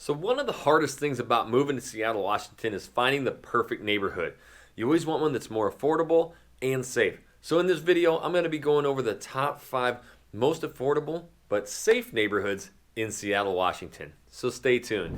So one of the hardest things about moving to Seattle, Washington is finding the perfect neighborhood. You always want one that's more affordable and safe. So in this video, I'm going to be going over the top 5 most affordable but safe neighborhoods in Seattle, Washington. So stay tuned.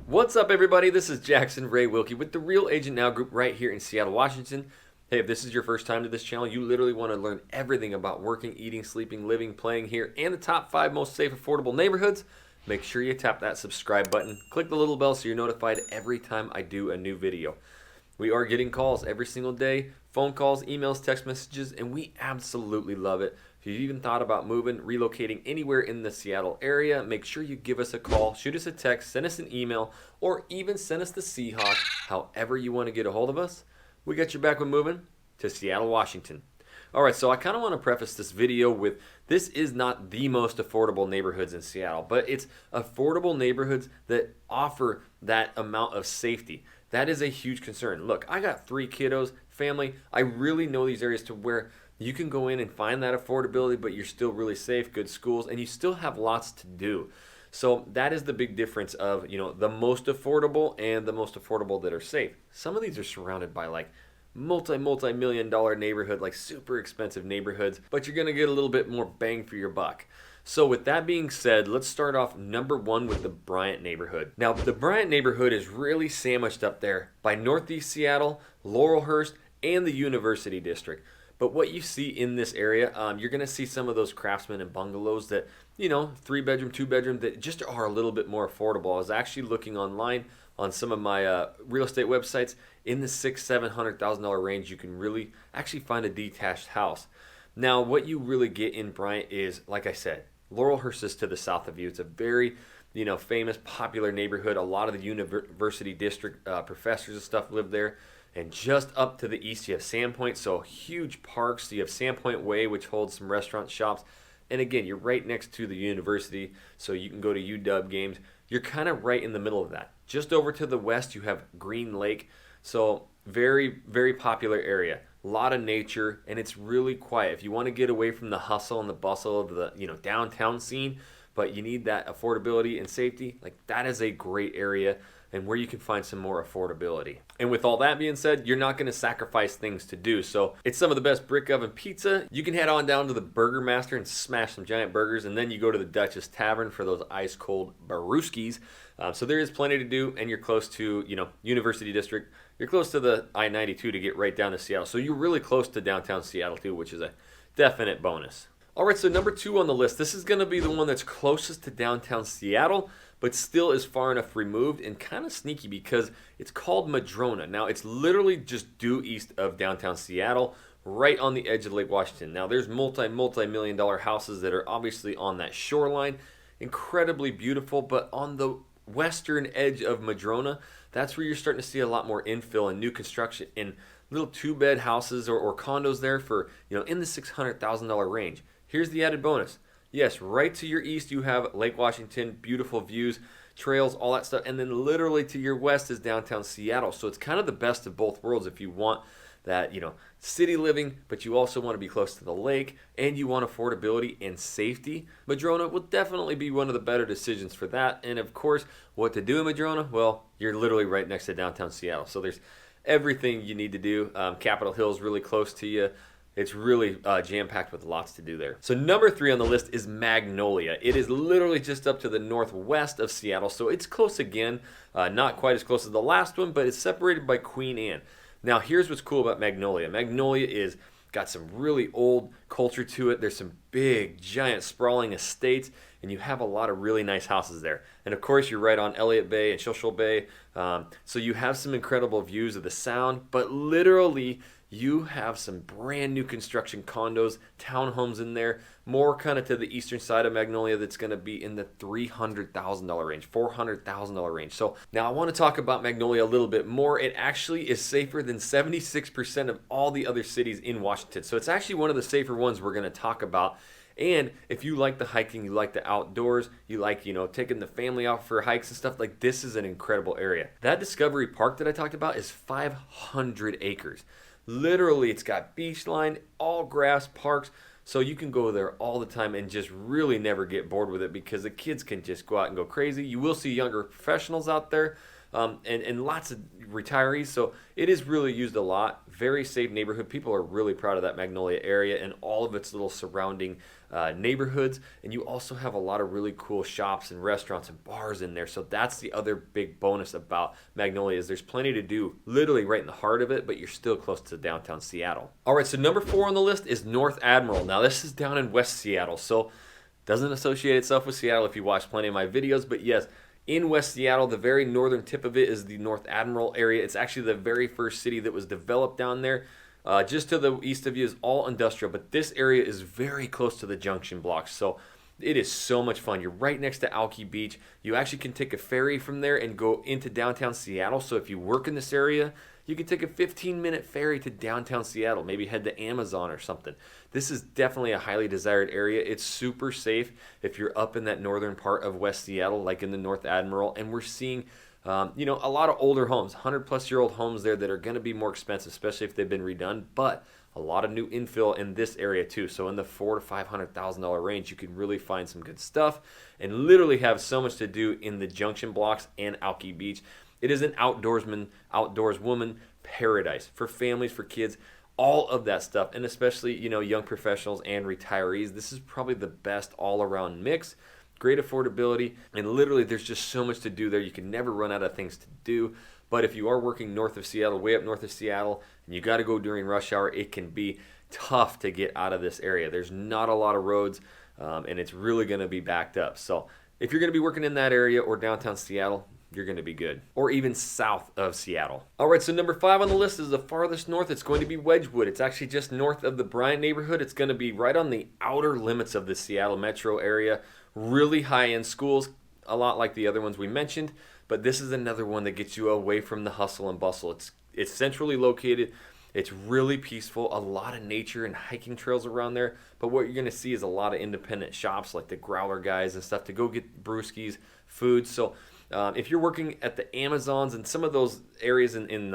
What's up, everybody? This is Jackson Ray Wilkey with the Real Agent Now group right here in Seattle, Washington. Hey, if this is your first time to this channel, you literally want to learn everything about working, eating, sleeping, living, playing here, and the top 5 most safe, affordable neighborhoods. Make sure you tap that subscribe button. Click the little bell so you're notified every time I do a new video. We are getting calls every single day, phone calls, emails, text messages, and we absolutely love it. If you've even thought about moving, relocating anywhere in the Seattle area, make sure you give us a call, shoot us a text, send us an email, or even send us the Seahawk, however you want to get a hold of us. We got your back when moving to Seattle, Washington. Alright, so I kind of want to preface this video with this is not the most affordable neighborhoods in Seattle, but it's affordable neighborhoods that offer that amount of safety. That is a huge concern. Look, I got 3 kiddos, family. I really know these areas to where you can go in and find that affordability, but you're still really safe, good schools, and you still have lots to do. So that is the big difference of, the most affordable and the most affordable that are safe. Some of these are surrounded by like multi-million dollar neighborhood, like super expensive neighborhoods, but you're gonna get a little bit more bang for your buck. So with that being said, let's start off number 1 with the Bryant neighborhood. Now, the Bryant neighborhood is really sandwiched up there by Northeast Seattle, Laurelhurst, and the University District. But what you see in this area, you're going to see some of those craftsmen and bungalows that, 3-bedroom, 2-bedroom, that just are a little bit more affordable. I was actually looking online on some of my real estate websites. In the $600,000-$700,000 range, you can really actually find a detached house. Now, what you really get in Bryant is, like I said, Laurelhurst is to the south of you. It's a very, famous, popular neighborhood. A lot of the University District professors and stuff live there. And just up to the east, you have Sandpoint, so huge parks. You have Sandpoint Way, which holds some restaurant shops. And again, you're right next to the university, so you can go to UW games. You're kind of right in the middle of that. Just over to the west, you have Green Lake. So very, very popular area. A lot of nature, and it's really quiet. If you want to get away from the hustle and the bustle of the downtown scene, but you need that affordability and safety, like that is a great area and where you can find some more affordability. And with all that being said, you're not going to sacrifice things to do. So it's some of the best brick oven pizza. You can head on down to the Burger Master and smash some giant burgers, and then you go to the Duchess Tavern for those ice cold brewskis. So there is plenty to do, and you're close to University District. You're close to the I-92 to get right down to Seattle. So you're really close to downtown Seattle too, which is a definite bonus. All right, so number 2 on the list. This is going to be the one that's closest to downtown Seattle, but still is far enough removed and kind of sneaky because it's called Madrona. Now, it's literally just due east of downtown Seattle, right on the edge of Lake Washington. Now, there's multi-million dollar houses that are obviously on that shoreline. Incredibly beautiful, but on the western edge of Madrona, that's where you're starting to see a lot more infill and new construction in little 2-bed houses or condos there for, in the $600,000 range. Here's the added bonus. Yes, right to your east you have Lake Washington, beautiful views, trails, all that stuff. And then literally to your west is downtown Seattle. So it's kind of the best of both worlds if you want that, city living, but you also want to be close to the lake and you want affordability and safety. Madrona will definitely be one of the better decisions for that. And of course, what to do in Madrona? Well, you're literally right next to downtown Seattle. So there's everything you need to do. Capitol Hill is really close to you. It's really jam-packed with lots to do there. So number 3 on the list is Magnolia. It is literally just up to the northwest of Seattle, so it's close again. Not quite as close as the last one, but it's separated by Queen Anne. Now, here's what's cool about Magnolia. Magnolia is got some really old culture to it. There's some big, giant, sprawling estates, and you have a lot of really nice houses there. And of course, you're right on Elliott Bay and Schuylkill Bay, so you have some incredible views of the Sound, but literally, you have some brand new construction condos, townhomes in there, more kind of to the eastern side of Magnolia that's going to be in the $300,000 range, $400,000 range. So now I want to talk about Magnolia a little bit more. It actually is safer than 76% of all the other cities in Washington. So it's actually one of the safer ones we're going to talk about. And if you like the hiking, you like the outdoors, you like, taking the family out for hikes and stuff, like this is an incredible area. That Discovery Park that I talked about is 500 acres. Literally, it's got beach line, all grass parks. So you can go there all the time and just really never get bored with it because the kids can just go out and go crazy. You will see younger professionals out there, and lots of retirees. So it is really used a lot. Very safe neighborhood. People are really proud of that Magnolia area and all of its little surrounding neighborhoods. And you also have a lot of really cool shops and restaurants and bars in there. So that's the other big bonus about Magnolia is there's plenty to do literally right in the heart of it, but you're still close to downtown Seattle. All right, so number 4 on the list is North Admiral. Now this is down in West Seattle, so doesn't associate itself with Seattle if you watch plenty of my videos, but yes, in West Seattle, the very northern tip of it is the North Admiral area. It's actually the very first city that was developed down there. Just to the east of you is all industrial, but this area is very close to the junction blocks. So it is so much fun. You're right next to Alki Beach. You actually can take a ferry from there and go into downtown Seattle. So if you work in this area, you can take a 15-minute ferry to downtown Seattle, maybe head to Amazon or something. This is definitely a highly desired area. It's super safe if you're up in that northern part of West Seattle, like in the North Admiral. And we're seeing, a lot of older homes, 100-plus-year-old homes there that are going to be more expensive, especially if they've been redone. But a lot of new infill in this area too. So in the $400,000 to $500,000 range, you can really find some good stuff and literally have so much to do in the junction blocks and Alki Beach. It is an outdoorswoman paradise for families, for kids, all of that stuff. And especially, young professionals and retirees. This is probably the best all-around mix. Great affordability. And literally, there's just so much to do there. You can never run out of things to do. But if you are working north of Seattle, way up north of Seattle, and you got to go during rush hour, it can be tough to get out of this area. There's not a lot of roads, and it's really going to be backed up. So if you're going to be working in that area or downtown Seattle, you're going to be good. Or even south of Seattle. All right, so number 5 on the list is the farthest north. It's going to be Wedgwood. It's actually just north of the Bryant neighborhood. It's going to be right on the outer limits of the Seattle metro area. Really high-end schools, a lot like the other ones we mentioned. But this is another one that gets you away from the hustle and bustle. It's centrally located. It's really peaceful. A lot of nature and hiking trails around there. But what you're going to see is a lot of independent shops like the Growler guys and stuff to go get brewskis, food. So if you're working at the Amazons and some of those areas in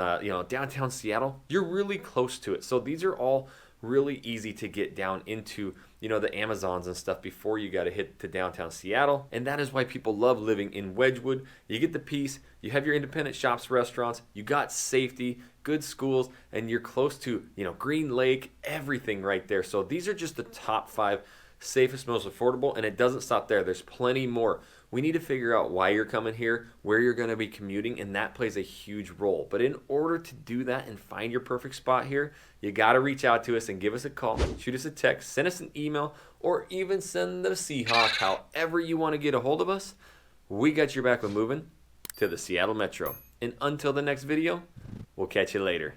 downtown Seattle, you're really close to it. So these are all really easy to get down into, the Amazons and stuff before you got to hit to downtown Seattle. And that is why people love living in Wedgwood. You get the peace, you have your independent shops, restaurants, you got safety, good schools, and you're close to, Green Lake, everything right there. So these are just the top 5 safest, most affordable, and it doesn't stop there. There's plenty more. We need to figure out why you're coming here, where you're going to be commuting, and that plays a huge role. But in order to do that and find your perfect spot here, you got to reach out to us and give us a call, shoot us a text, send us an email, or even send the Seahawk. However you want to get a hold of us, we got your back with moving to the Seattle Metro. And until the next video, we'll catch you later.